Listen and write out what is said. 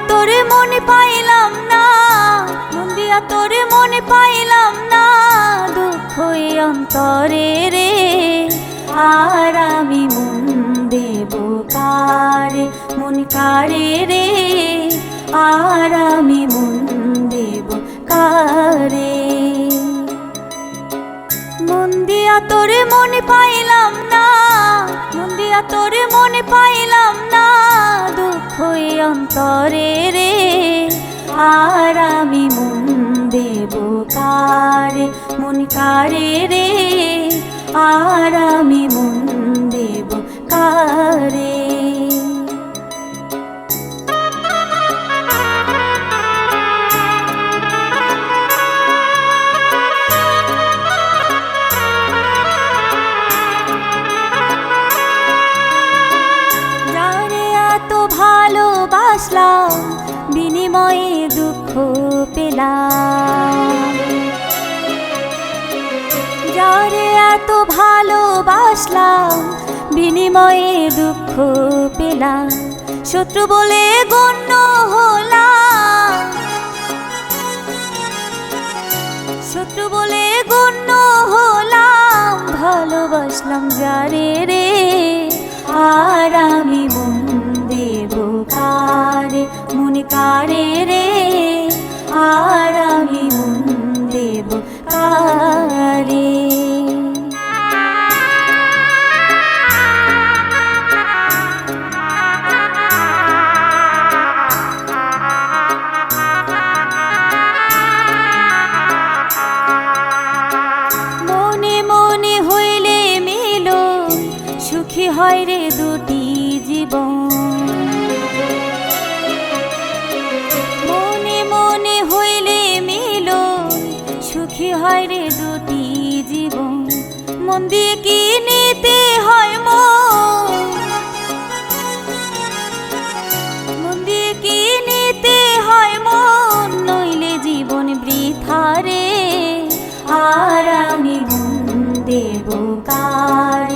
তোরে মনে পাইলাম না, মন দিয়া তোরে মনে পাইলাম না, দুঃখ অন্তরে রে। আর আমি মন দেব কারে, মন কারে রে। আর আমি মন দেব কারে। মন দিয়া তোরে মনে পাইলাম না, মন দিয়া তোরে মনে পাইলাম না, দুঃখ অন্তরে রে। আর আমি মন দেব কারে, মন কারে রে। আর আমি মন দেব কারে। ভালোবাসলাম বিনিময়ে দুঃখ পেলাম, যারে এত ভালোবাসলাম বিনিময়ে দুঃখ পেলাম, শত্রু বলে গণ্য হলাম, শত্রু বলে গণ্য হলাম, ভালোবাসলাম যারে রে। আর আমি মন দেব কারে, মন কারে রে। আর আমি মন দেব কারে। মনে মনে হইলে মিলো, সুখী হয় রে দুটি জীবন। মনে মনে হইলে মিলো, সুখী হয় রে দুটি জীবন। মন দিয়ে কি নিতে হয় মন, মন দিয়ে কি নিতে হয় মন, নইলে জীবন বৃথা রে। আর আমি মন দেব কারে,